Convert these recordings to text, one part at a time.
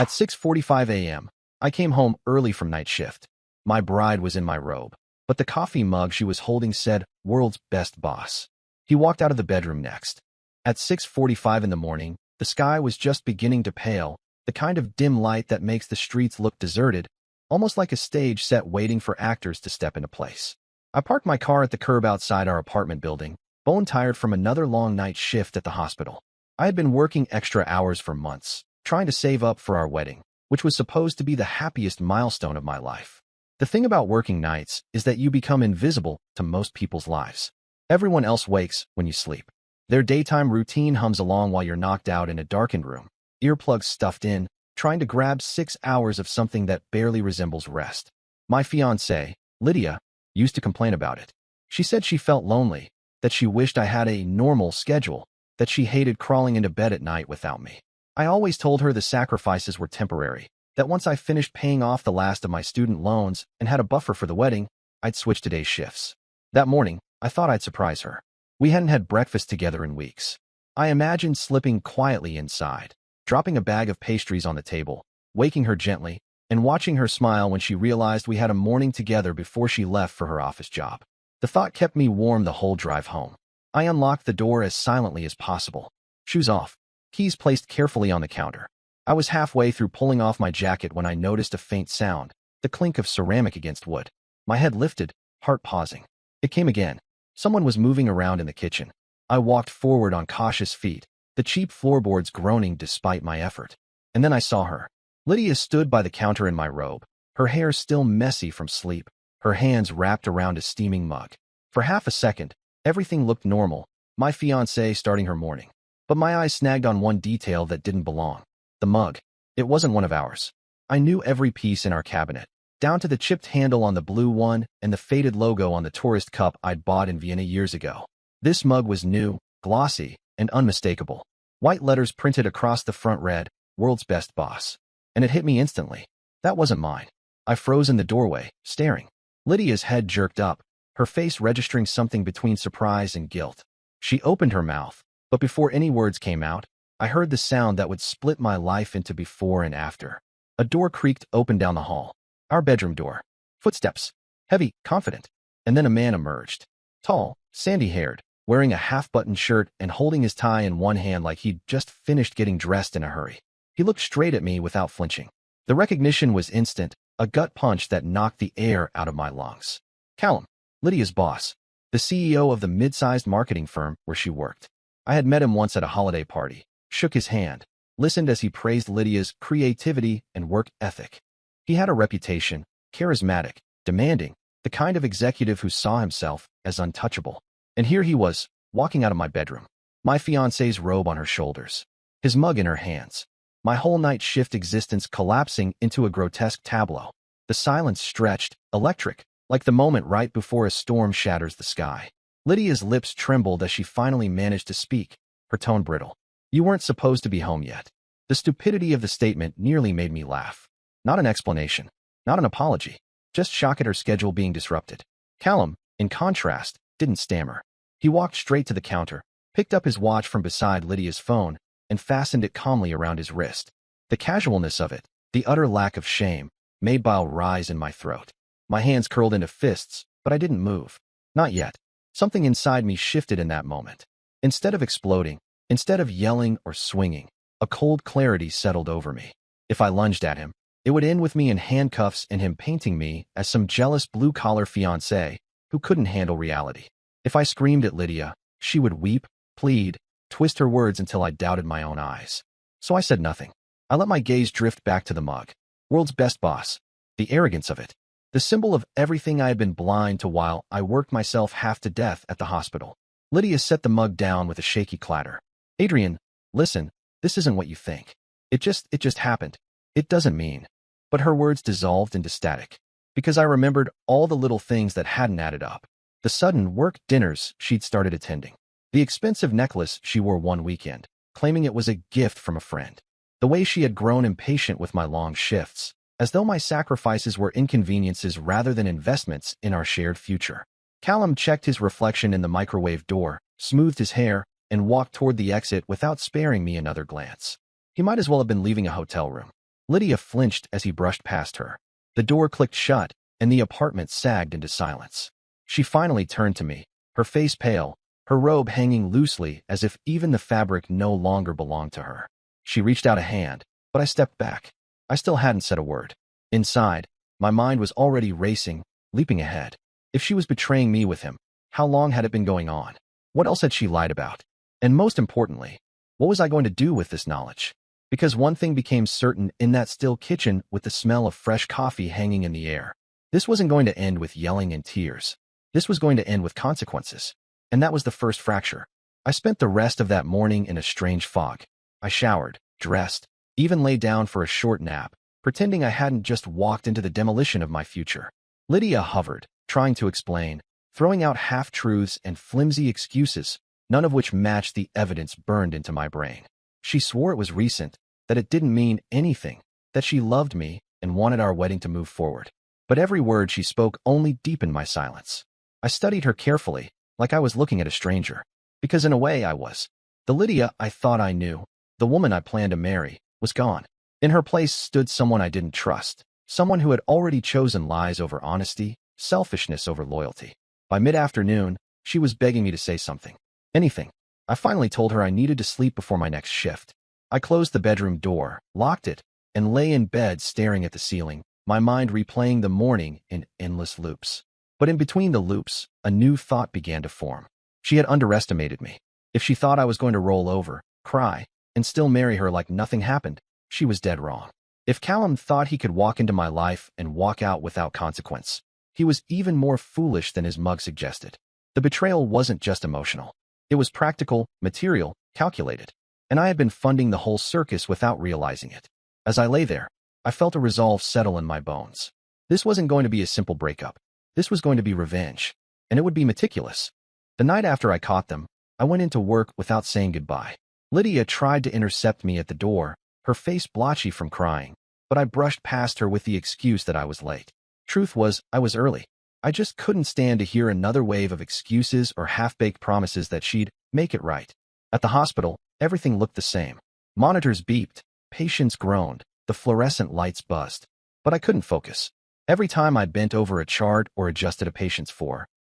At 6:45 a.m., I came home early from night shift. My bride was in my robe, but the coffee mug she was holding said, "World's Best Boss." He walked out of the bedroom next. At 6:45 in the morning, the sky was just beginning to pale, the kind of dim light that makes the streets look deserted, almost like a stage set waiting for actors to step into place. I parked my car at the curb outside our apartment building, bone-tired from another long night shift at the hospital. I had been working extra hours for months, trying to save up for our wedding, which was supposed to be the happiest milestone of my life. The thing about working nights is that you become invisible to most people's lives. Everyone else wakes when you sleep. Their daytime routine hums along while you're knocked out in a darkened room, earplugs stuffed in, trying to grab 6 hours of something that barely resembles rest. My fiancée, Lydia, used to complain about it. She said she felt lonely, that she wished I had a normal schedule, that she hated crawling into bed at night without me. I always told her the sacrifices were temporary, that once I finished paying off the last of my student loans and had a buffer for the wedding, I'd switch to day shifts. That morning, I thought I'd surprise her. We hadn't had breakfast together in weeks. I imagined slipping quietly inside, dropping a bag of pastries on the table, waking her gently, and watching her smile when she realized we had a morning together before she left for her office job. The thought kept me warm the whole drive home. I unlocked the door as silently as possible. Shoes off, keys placed carefully on the counter. I was halfway through pulling off my jacket when I noticed a faint sound, the clink of ceramic against wood. My head lifted, heart pausing. It came again. Someone was moving around in the kitchen. I walked forward on cautious feet, the cheap floorboards groaning despite my effort. And then I saw her. Lydia stood by the counter in my robe, her hair still messy from sleep, her hands wrapped around a steaming mug. For half a second, everything looked normal, my fiancée starting her morning. But my eyes snagged on one detail that didn't belong. The mug. It wasn't one of ours. I knew every piece in our cabinet, down to the chipped handle on the blue one and the faded logo on the tourist cup I'd bought in Vienna years ago. This mug was new, glossy, and unmistakable. White letters printed across the front read, "World's Best Boss." And it hit me instantly. That wasn't mine. I froze in the doorway, staring. Lydia's head jerked up, her face registering something between surprise and guilt. She opened her mouth, but before any words came out, I heard the sound that would split my life into before and after. A door creaked open down the hall. Our bedroom door. Footsteps. Heavy, confident. And then a man emerged. Tall, sandy-haired, wearing a half-buttoned shirt and holding his tie in one hand like he'd just finished getting dressed in a hurry. He looked straight at me without flinching. The recognition was instant, a gut punch that knocked the air out of my lungs. Callum, Lydia's boss, the CEO of the mid-sized marketing firm where she worked. I had met him once at a holiday party, shook his hand, listened as he praised Lydia's creativity and work ethic. He had a reputation, charismatic, demanding, the kind of executive who saw himself as untouchable. And here he was, walking out of my bedroom, my fiancé's robe on her shoulders, his mug in her hands, my whole night shift existence collapsing into a grotesque tableau. The silence stretched, electric, like the moment right before a storm shatters the sky. Lydia's lips trembled as she finally managed to speak, her tone brittle. "You weren't supposed to be home yet." The stupidity of the statement nearly made me laugh. Not an explanation, not an apology, just shock at her schedule being disrupted. Callum, in contrast, didn't stammer. He walked straight to the counter, picked up his watch from beside Lydia's phone, and fastened it calmly around his wrist. The casualness of it, the utter lack of shame, made bile rise in my throat. My hands curled into fists, but I didn't move. Not yet. Something inside me shifted in that moment. Instead of exploding, instead of yelling or swinging, a cold clarity settled over me. If I lunged at him, it would end with me in handcuffs and him painting me as some jealous blue-collar fiancé who couldn't handle reality. If I screamed at Lydia, she would weep, plead, twist her words until I doubted my own eyes. So I said nothing. I let my gaze drift back to the mug. World's Best Boss. The arrogance of it. The symbol of everything I had been blind to while I worked myself half to death at the hospital. Lydia set the mug down with a shaky clatter. "Adrian, listen, this isn't what you think. It just happened. It doesn't mean." But her words dissolved into static, because I remembered all the little things that hadn't added up. The sudden work dinners she'd started attending. The expensive necklace she wore one weekend, claiming it was a gift from a friend. The way she had grown impatient with my long shifts, as though my sacrifices were inconveniences rather than investments in our shared future. Callum checked his reflection in the microwave door, smoothed his hair, and walked toward the exit without sparing me another glance. He might as well have been leaving a hotel room. Lydia flinched as he brushed past her. The door clicked shut, and the apartment sagged into silence. She finally turned to me, her face pale, her robe hanging loosely as if even the fabric no longer belonged to her. She reached out a hand, but I stepped back. I still hadn't said a word. Inside, my mind was already racing, leaping ahead. If she was betraying me with him, how long had it been going on? What else had she lied about? And most importantly, what was I going to do with this knowledge? Because one thing became certain in that still kitchen with the smell of fresh coffee hanging in the air. This wasn't going to end with yelling and tears. This was going to end with consequences. And that was the first fracture. I spent the rest of that morning in a strange fog. I showered, dressed, even lay down for a short nap, pretending I hadn't just walked into the demolition of my future. Lydia hovered, trying to explain, throwing out half-truths and flimsy excuses, none of which matched the evidence burned into my brain. She swore it was recent, that it didn't mean anything, that she loved me and wanted our wedding to move forward. But every word she spoke only deepened my silence. I studied her carefully, like I was looking at a stranger. Because in a way I was. The Lydia I thought I knew, the woman I planned to marry, was gone. In her place stood someone I didn't trust, someone who had already chosen lies over honesty, selfishness over loyalty. By mid-afternoon, she was begging me to say something. Anything. I finally told her I needed to sleep before my next shift. I closed the bedroom door, locked it, and lay in bed staring at the ceiling, my mind replaying the morning in endless loops. But in between the loops, a new thought began to form. She had underestimated me. If she thought I was going to roll over, cry, and still marry her like nothing happened, she was dead wrong. If Callum thought he could walk into my life and walk out without consequence, he was even more foolish than his mug suggested. The betrayal wasn't just emotional. It was practical, material, calculated. And I had been funding the whole circus without realizing it. As I lay there, I felt a resolve settle in my bones. This wasn't going to be a simple breakup. This was going to be revenge. And it would be meticulous. The night after I caught them, I went into work without saying goodbye. Lydia tried to intercept me at the door, her face blotchy from crying, but I brushed past her with the excuse that I was late. Truth was, I was early. I just couldn't stand to hear another wave of excuses or half-baked promises that she'd make it right. At the hospital, everything looked the same. Monitors beeped, patients groaned, the fluorescent lights buzzed. But I couldn't focus. Every time I bent over a chart or adjusted a patient's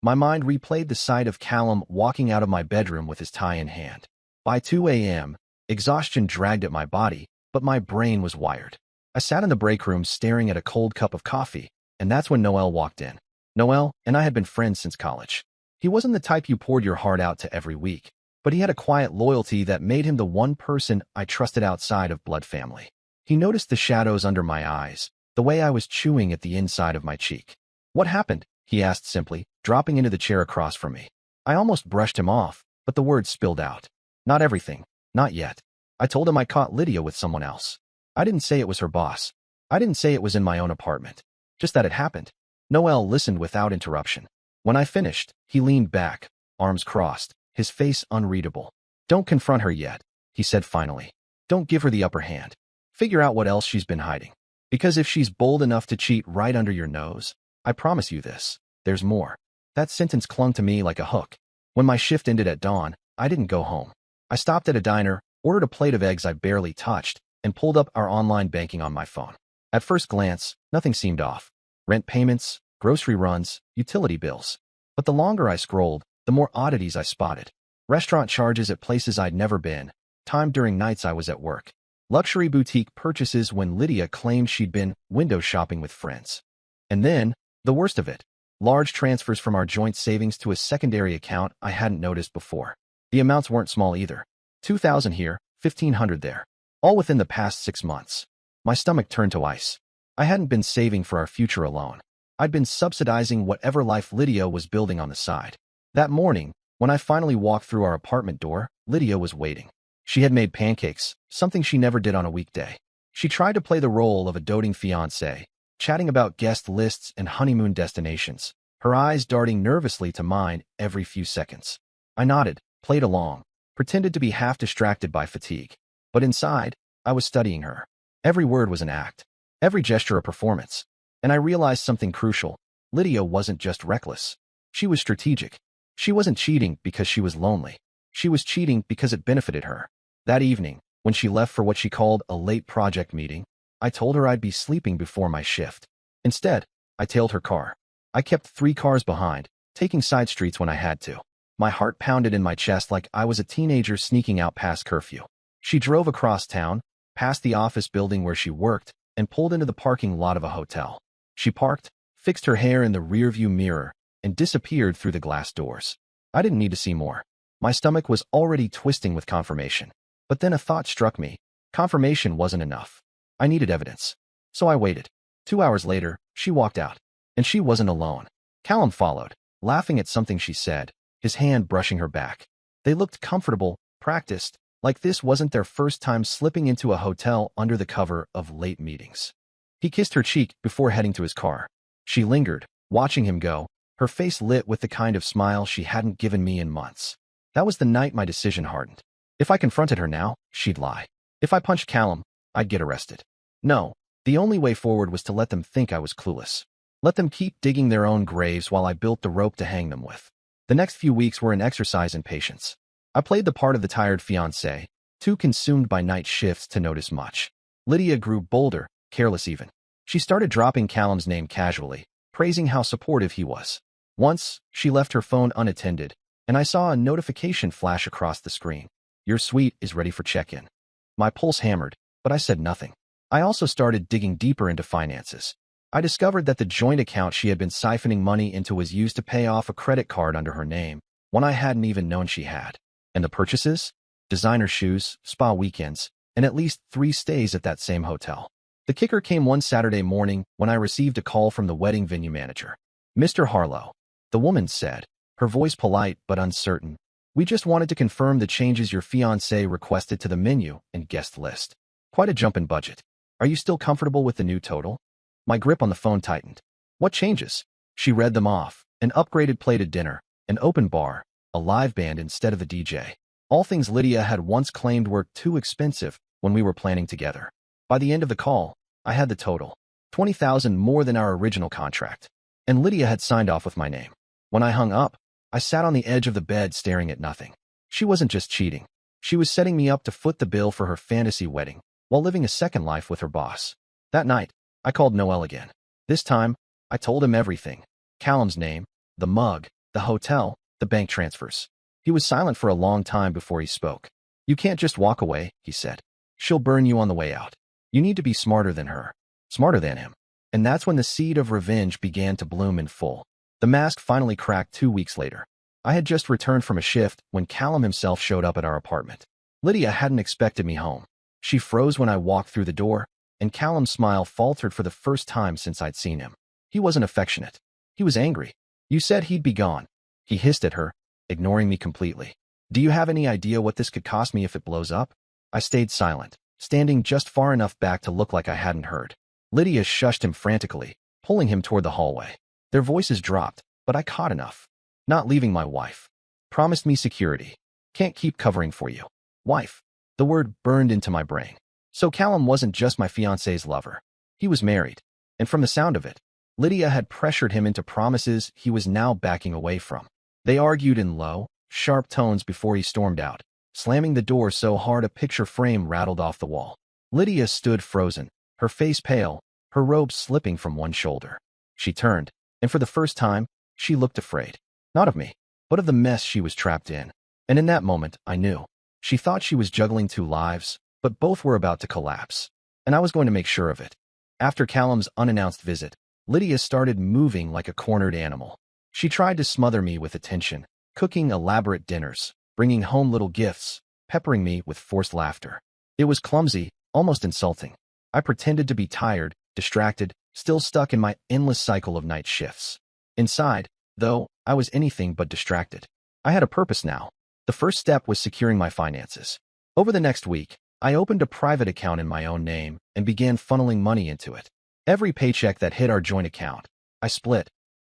my mind replayed the sight of Callum walking out of my bedroom with his tie in hand. By 2 a.m., exhaustion dragged at my body, but my brain was wired. I sat in the break room staring at a cold cup of coffee, and that's when Noel walked in. Noel and I had been friends since college. He wasn't the type you poured your heart out to every week, but he had a quiet loyalty that made him the one person I trusted outside of blood family. He noticed the shadows under my eyes, the way I was chewing at the inside of my cheek. "What happened?" he asked simply, dropping into the chair across from me. I almost brushed him off, but the words spilled out. "Not everything. Not yet." I told him I caught Lydia with someone else. I didn't say it was her boss. I didn't say it was in my own apartment. Just that it happened. Noel listened without interruption. When I finished, he leaned back, arms crossed, his face unreadable. "Don't confront her yet," he said finally. "Don't give her the upper hand. Figure out what else she's been hiding. Because if she's bold enough to cheat right under your nose, I promise you this, there's more." That sentence clung to me like a hook. When my shift ended at dawn, I didn't go home. I stopped at a diner, ordered a plate of eggs I barely touched, and pulled up our online banking on my phone. At first glance, nothing seemed off. Rent payments, grocery runs, utility bills. But the longer I scrolled, the more oddities I spotted. Restaurant charges at places I'd never been, time during nights I was at work. Luxury boutique purchases when Lydia claimed she'd been window shopping with friends. And then, the worst of it, large transfers from our joint savings to a secondary account I hadn't noticed before. The amounts weren't small either. $2,000 here, $1,500 there. All within the past 6 months. My stomach turned to ice. I hadn't been saving for our future alone. I'd been subsidizing whatever life Lydia was building on the side. That morning, when I finally walked through our apartment door, Lydia was waiting. She had made pancakes, something she never did on a weekday. She tried to play the role of a doting fiancée, chatting about guest lists and honeymoon destinations, her eyes darting nervously to mine every few seconds. I nodded, played along, pretended to be half distracted by fatigue. But inside, I was studying her. Every word was an act, every gesture a performance. And I realized something crucial. Lydia wasn't just reckless. She was strategic. She wasn't cheating because she was lonely. She was cheating because it benefited her. That evening, when she left for what she called a late project meeting, I told her I'd be sleeping before my shift. Instead, I tailed her car. I kept 3 cars behind, taking side streets when I had to. My heart pounded in my chest like I was a teenager sneaking out past curfew. She drove across town, past the office building where she worked, and pulled into the parking lot of a hotel. She parked, fixed her hair in the rearview mirror, and disappeared through the glass doors. I didn't need to see more. My stomach was already twisting with confirmation. But then a thought struck me. Confirmation wasn't enough. I needed evidence. So I waited. 2 hours later, she walked out. And she wasn't alone. Callum followed, laughing at something she said, his hand brushing her back. They looked comfortable, practiced, like this wasn't their first time slipping into a hotel under the cover of late meetings. He kissed her cheek before heading to his car. She lingered, watching him go, her face lit with the kind of smile she hadn't given me in months. That was the night my decision hardened. If I confronted her now, she'd lie. If I punched Callum, I'd get arrested. No, the only way forward was to let them think I was clueless. Let them keep digging their own graves while I built the rope to hang them with. The next few weeks were an exercise in patience. I played the part of the tired fiancé, too consumed by night shifts to notice much. Lydia grew bolder, careless even. She started dropping Callum's name casually, praising how supportive he was. Once, she left her phone unattended, and I saw a notification flash across the screen. Your suite is ready for check-in. My pulse hammered, but I said nothing. I also started digging deeper into finances. I discovered that the joint account she had been siphoning money into was used to pay off a credit card under her name, one I hadn't even known she had. And the purchases? Designer shoes, spa weekends, and at least 3 stays at that same hotel. The kicker came one Saturday morning when I received a call from the wedding venue manager. Mr. Harlow, the woman said, her voice polite but uncertain. We just wanted to confirm the changes your fiancé requested to the menu and guest list. Quite a jump in budget. Are you still comfortable with the new total? My grip on the phone tightened. What changes? She read them off. An upgraded plated dinner, an open bar, a live band instead of a DJ. All things Lydia had once claimed were too expensive when we were planning together. By the end of the call, I had the total. $20,000 more than our original contract. And Lydia had signed off with my name. When I hung up, I sat on the edge of the bed staring at nothing. She wasn't just cheating. She was setting me up to foot the bill for her fantasy wedding, while living a second life with her boss. That night, I called Noel again. This time, I told him everything. Callum's name, the mug, the hotel, the bank transfers. He was silent for a long time before he spoke. You can't just walk away, he said. She'll burn you on the way out. You need to be smarter than her. Smarter than him. And that's when the seed of revenge began to bloom in full. The mask finally cracked 2 weeks later. I had just returned from a shift when Callum himself showed up at our apartment. Lydia hadn't expected me home. She froze when I walked through the door, and Callum's smile faltered for the first time since I'd seen him. He wasn't affectionate. He was angry. You said he'd be gone. He hissed at her, ignoring me completely. Do you have any idea what this could cost me if it blows up? I stayed silent, standing just far enough back to look like I hadn't heard. Lydia shushed him frantically, pulling him toward the hallway. Their voices dropped, but I caught enough. Not leaving my wife. Promised me security. Can't keep covering for you. Wife. The word burned into my brain. So Callum wasn't just my fiancé's lover. He was married. And from the sound of it, Lydia had pressured him into promises he was now backing away from. They argued in low, sharp tones before he stormed out, slamming the door so hard a picture frame rattled off the wall. Lydia stood frozen, her face pale, her robe slipping from one shoulder. She turned, and for the first time, she looked afraid. Not of me, but of the mess she was trapped in. And in that moment, I knew. She thought she was juggling 2 lives, but both were about to collapse. And I was going to make sure of it. After Callum's unannounced visit, Lydia started moving like a cornered animal. She tried to smother me with attention, cooking elaborate dinners, bringing home little gifts, peppering me with forced laughter. It was clumsy, almost insulting. I pretended to be tired, distracted, still stuck in my endless cycle of night shifts. Inside, though, I was anything but distracted. I had a purpose now. The first step was securing my finances. Over the next week, I opened a private account in my own name and began funneling money into it. Every paycheck that hit our joint account, I split.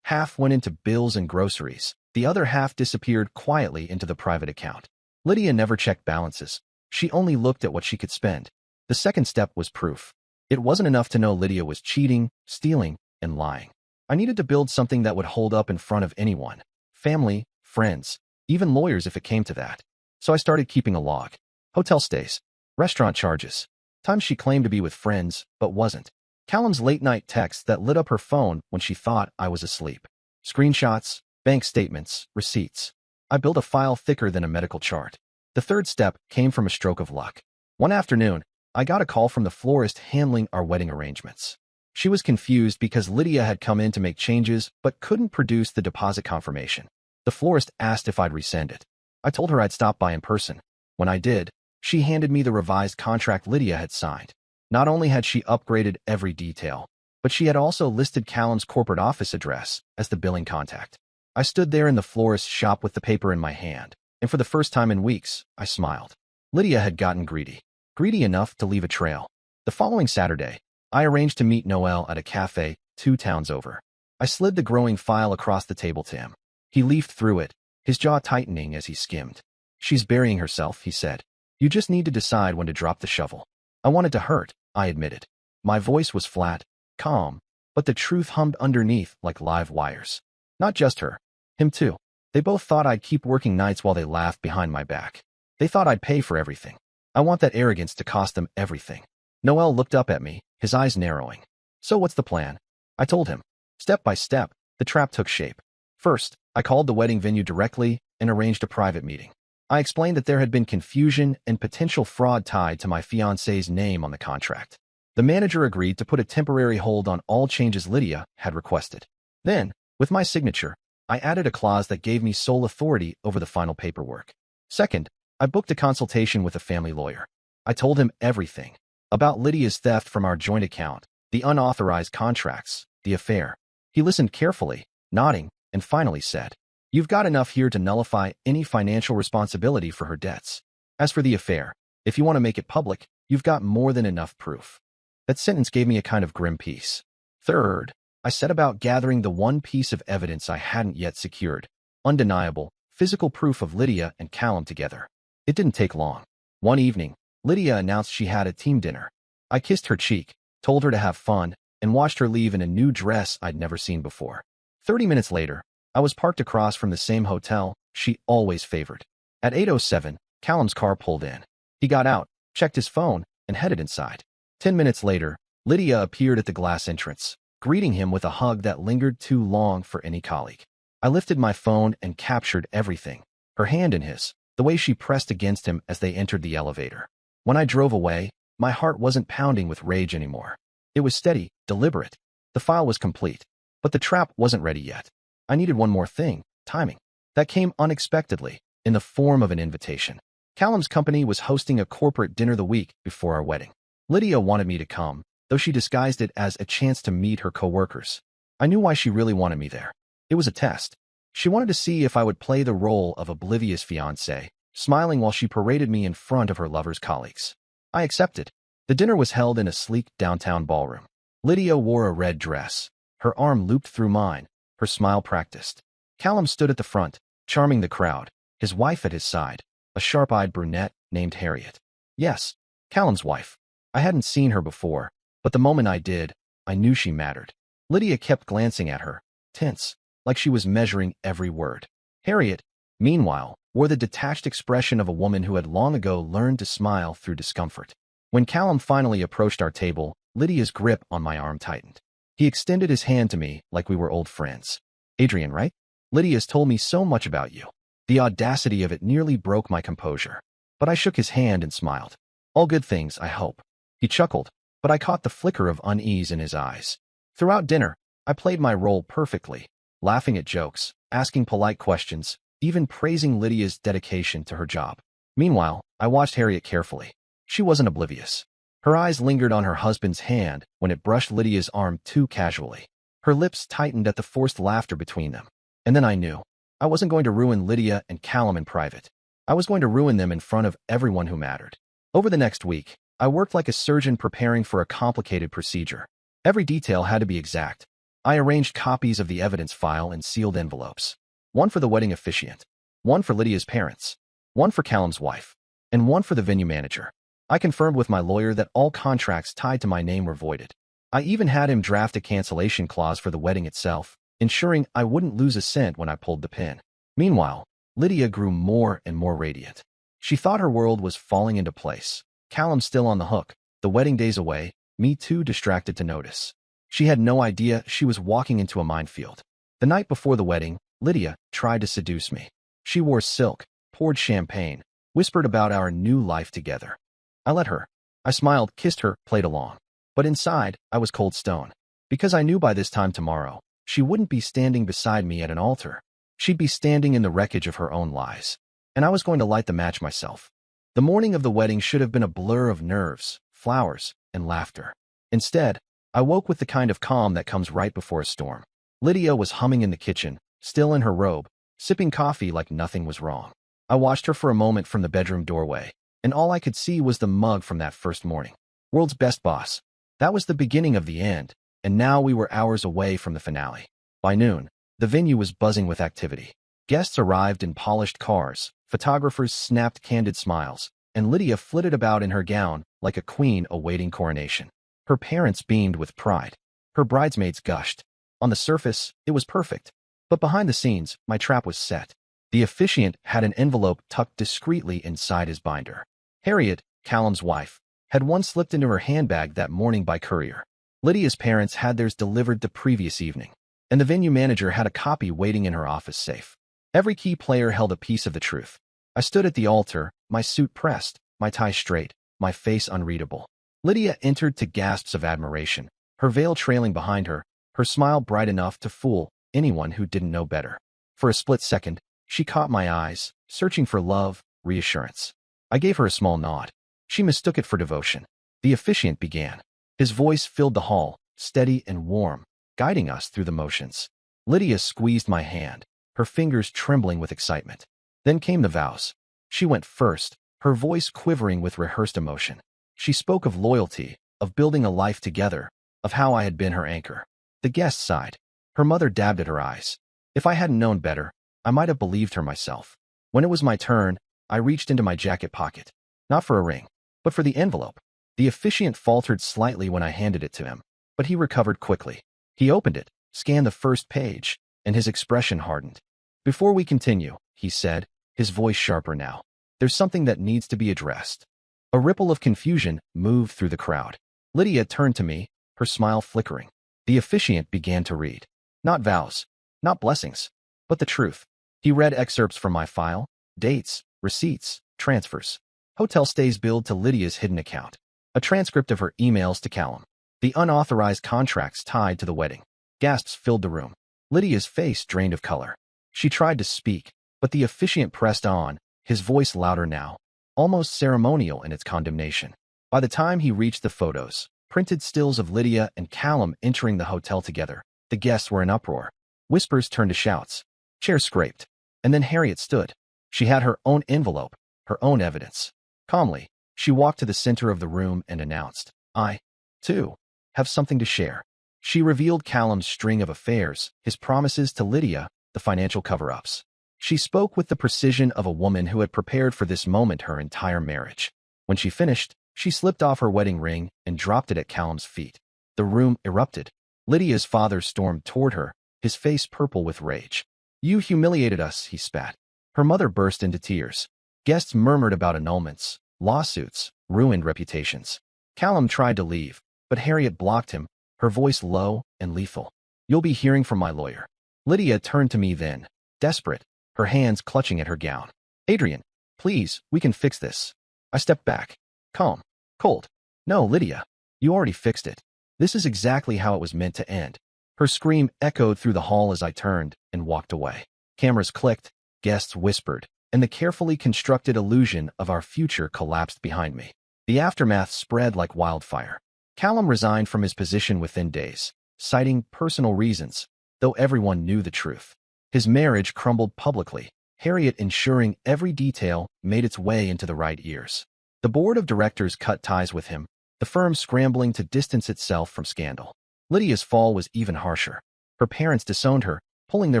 Half went into bills and groceries. The other half disappeared quietly into the private account. Lydia never checked balances. She only looked at what she could spend. The second step was proof. It wasn't enough to know Lydia was cheating, stealing, and lying. I needed to build something that would hold up in front of anyone. Family, friends, even lawyers if it came to that. So I started keeping a log. Hotel stays, restaurant charges, Times she claimed to be with friends, but wasn't. Callum's late-night texts that lit up her phone when she thought I was asleep. Screenshots, bank statements, receipts. I built a file thicker than a medical chart. The third step came from a stroke of luck. One afternoon, I got a call from the florist handling our wedding arrangements. She was confused because Lydia had come in to make changes but couldn't produce the deposit confirmation. The florist asked if I'd resend it. I told her I'd stop by in person. When I did, she handed me the revised contract Lydia had signed. Not only had she upgraded every detail, but she had also listed Callum's corporate office address as the billing contact. I stood there in the florist's shop with the paper in my hand, and for the first time in weeks, I smiled. Lydia had gotten greedy. Greedy enough to leave a trail. The following Saturday, I arranged to meet Noel at a cafe 2 towns over. I slid the growing file across the table to him. He leafed through it, his jaw tightening as he skimmed. "She's burying herself," he said. "You just need to decide when to drop the shovel." I wanted to hurt, I admitted. My voice was flat, calm, but the truth hummed underneath like live wires. Not just her. Him too. They both thought I'd keep working nights while they laughed behind my back. They thought I'd pay for everything. I want that arrogance to cost them everything. Noel looked up at me, his eyes narrowing. "So what's the plan?" I told him. Step by step, the trap took shape. First, I called the wedding venue directly and arranged a private meeting. I explained that there had been confusion and potential fraud tied to my fiancé's name on the contract. The manager agreed to put a temporary hold on all changes Lydia had requested. Then, with my signature, I added a clause that gave me sole authority over the final paperwork. Second, I booked a consultation with a family lawyer. I told him everything about Lydia's theft from our joint account, the unauthorized contracts, the affair. He listened carefully, nodding, and finally said, "You've got enough here to nullify any financial responsibility for her debts. As for the affair, if you want to make it public, you've got more than enough proof." That sentence gave me a kind of grim peace. Third, I set about gathering the one piece of evidence I hadn't yet secured: undeniable, physical proof of Lydia and Callum together. It didn't take long. One evening, Lydia announced she had a team dinner. I kissed her cheek, told her to have fun, and watched her leave in a new dress I'd never seen before. 30 minutes later, I was parked across from the same hotel she always favored. At 8:07, Callum's car pulled in. He got out, checked his phone, and headed inside. 10 minutes later, Lydia appeared at the glass entrance, greeting him with a hug that lingered too long for any colleague. I lifted my phone and captured everything, her hand in his, the way she pressed against him as they entered the elevator. When I drove away, my heart wasn't pounding with rage anymore. It was steady, deliberate. The file was complete, but the trap wasn't ready yet. I needed one more thing: timing. That came unexpectedly, in the form of an invitation. Callum's company was hosting a corporate dinner the week before our wedding. Lydia wanted me to come, though she disguised it as a chance to meet her coworkers. I knew why she really wanted me there. It was a test. She wanted to see if I would play the role of oblivious fiancé, smiling while she paraded me in front of her lover's colleagues. I accepted. The dinner was held in a sleek downtown ballroom. Lydia wore a red dress, her arm looped through mine, her smile practiced. Callum stood at the front, charming the crowd, his wife at his side, a sharp-eyed brunette named Harriet. Yes, Callum's wife. I hadn't seen her before, but the moment I did, I knew she mattered. Lydia kept glancing at her, tense, like she was measuring every word. Harriet, meanwhile, wore the detached expression of a woman who had long ago learned to smile through discomfort. When Callum finally approached our table, Lydia's grip on my arm tightened. He extended his hand to me like we were old friends. "Adrian, right? Lydia's told me so much about you." The audacity of it nearly broke my composure. But I shook his hand and smiled. "All good things, I hope." He chuckled, but I caught the flicker of unease in his eyes. Throughout dinner, I played my role perfectly, laughing at jokes, asking polite questions, even praising Lydia's dedication to her job. Meanwhile, I watched Harriet carefully. She wasn't oblivious. Her eyes lingered on her husband's hand when it brushed Lydia's arm too casually. Her lips tightened at the forced laughter between them. And then I knew. I wasn't going to ruin Lydia and Callum in private. I was going to ruin them in front of everyone who mattered. Over the next week, I worked like a surgeon preparing for a complicated procedure. Every detail had to be exact. I arranged copies of the evidence file in sealed envelopes. One for the wedding officiant, one for Lydia's parents, one for Callum's wife, and one for the venue manager. I confirmed with my lawyer that all contracts tied to my name were voided. I even had him draft a cancellation clause for the wedding itself, ensuring I wouldn't lose a cent when I pulled the pin. Meanwhile, Lydia grew more and more radiant. She thought her world was falling into place. Callum still on the hook, The wedding days away, me too distracted to notice. She had no idea she was walking into a minefield. The night before the wedding, Lydia tried to seduce me. She wore silk, poured champagne, whispered about our new life together. I let her. I smiled, kissed her, played along. But inside, I was cold stone. Because I knew by this time tomorrow, she wouldn't be standing beside me at an altar. She'd be standing in the wreckage of her own lies. And I was going to light the match myself. The morning of the wedding should have been a blur of nerves, flowers, and laughter. Instead, I woke with the kind of calm that comes right before a storm. Lydia was humming in the kitchen, still in her robe, sipping coffee like nothing was wrong. I watched her for a moment from the bedroom doorway, and all I could see was the mug from that first morning. World's best boss. That was the beginning of the end, and now we were hours away from the finale. By noon, the venue was buzzing with activity. Guests arrived in polished cars, photographers snapped candid smiles, and Lydia flitted about in her gown like a queen awaiting coronation. Her parents beamed with pride. Her bridesmaids gushed. On the surface, it was perfect. But behind the scenes, my trap was set. The officiant had an envelope tucked discreetly inside his binder. Harriet, Callum's wife, had one slipped into her handbag that morning by courier. Lydia's parents had theirs delivered the previous evening, and the venue manager had a copy waiting in her office safe. Every key player held a piece of the truth. I stood at the altar, my suit pressed, my tie straight, my face unreadable. Lydia entered to gasps of admiration, her veil trailing behind her, her smile bright enough to fool anyone who didn't know better. For a split second, she caught my eyes, searching for love, reassurance. I gave her a small nod. She mistook it for devotion. The officiant began. His voice filled the hall, steady and warm, guiding us through the motions. Lydia squeezed my hand, her fingers trembling with excitement. Then came the vows. She went first, her voice quivering with rehearsed emotion. She spoke of loyalty, of building a life together, of how I had been her anchor. The guests sighed. Her mother dabbed at her eyes. If I hadn't known better, I might have believed her myself. When it was my turn, I reached into my jacket pocket. Not for a ring, but for the envelope. The officiant faltered slightly when I handed it to him, but he recovered quickly. He opened it, scanned the first page, and his expression hardened. Before we continue, he said, his voice sharper now, there's something that needs to be addressed. A ripple of confusion moved through the crowd. Lydia turned to me, her smile flickering. The officiant began to read. Not vows, not blessings, but the truth. He read excerpts from my file, dates, receipts, transfers, hotel stays billed to Lydia's hidden account, a transcript of her emails to Callum, the unauthorized contracts tied to the wedding. Gasps filled the room. Lydia's face drained of color. She tried to speak, but the officiant pressed on, his voice louder now, almost ceremonial in its condemnation. By the time he reached the photos, printed stills of Lydia and Callum entering the hotel together, the guests were in uproar. Whispers turned to shouts. Chairs scraped. And then Harriet stood. She had her own envelope, her own evidence. Calmly, she walked to the center of the room and announced, I, too, have something to share. She revealed Callum's string of affairs, his promises to Lydia, the financial cover-ups. She spoke with the precision of a woman who had prepared for this moment her entire marriage. When she finished, she slipped off her wedding ring and dropped it at Callum's feet. The room erupted. Lydia's father stormed toward her, his face purple with rage. You humiliated us, he spat. Her mother burst into tears. Guests murmured about annulments, lawsuits, ruined reputations. Callum tried to leave, but Harriet blocked him, her voice low and lethal. You'll be hearing from my lawyer. Lydia turned to me then, desperate, her hands clutching at her gown. Adrian, please, we can fix this. I stepped back. Calm. Cold. No, Lydia. You already fixed it. This is exactly how it was meant to end. Her scream echoed through the hall as I turned and walked away. Cameras clicked, guests whispered, and the carefully constructed illusion of our future collapsed behind me. The aftermath spread like wildfire. Callum resigned from his position within days, citing personal reasons, though everyone knew the truth. His marriage crumbled publicly, Harriet ensuring every detail made its way into the right ears. The board of directors cut ties with him, the firm scrambling to distance itself from scandal. Lydia's fall was even harsher. Her parents disowned her, pulling their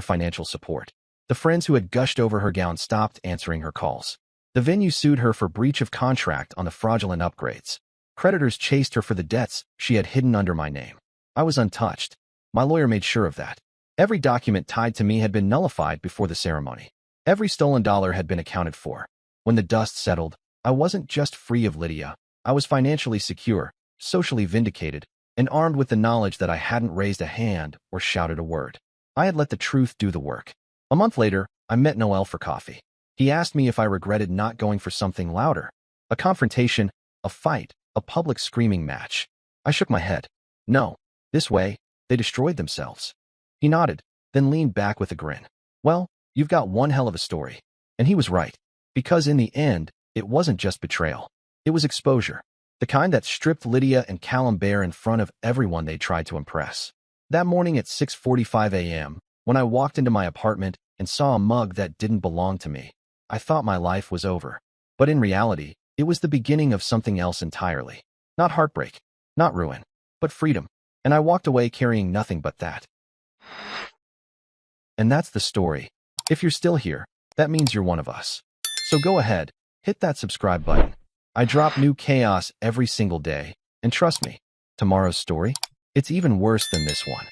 financial support. The friends who had gushed over her gown stopped answering her calls. The venue sued her for breach of contract on the fraudulent upgrades. Creditors chased her for the debts she had hidden under my name. I was untouched. My lawyer made sure of that. Every document tied to me had been nullified before the ceremony. Every stolen dollar had been accounted for. When the dust settled, I wasn't just free of Lydia. I was financially secure, socially vindicated, and armed with the knowledge that I hadn't raised a hand or shouted a word. I had let the truth do the work. A month later, I met Noel for coffee. He asked me if I regretted not going for something louder. A confrontation, a fight, a public screaming match. I shook my head. No. This way, they destroyed themselves. He nodded, then leaned back with a grin. Well, you've got one hell of a story. And he was right. Because in the end, it wasn't just betrayal. It was exposure. The kind that stripped Lydia and Callum bare in front of everyone they tried to impress. That morning at 6:45 a.m., when I walked into my apartment and saw a mug that didn't belong to me, I thought my life was over. But in reality, it was the beginning of something else entirely. Not heartbreak, not ruin, but freedom. And I walked away carrying nothing but that. And that's the story. If you're still here, that means you're one of us. So go ahead, hit that subscribe button. I drop new chaos every single day, and trust me, tomorrow's story, it's even worse than this one.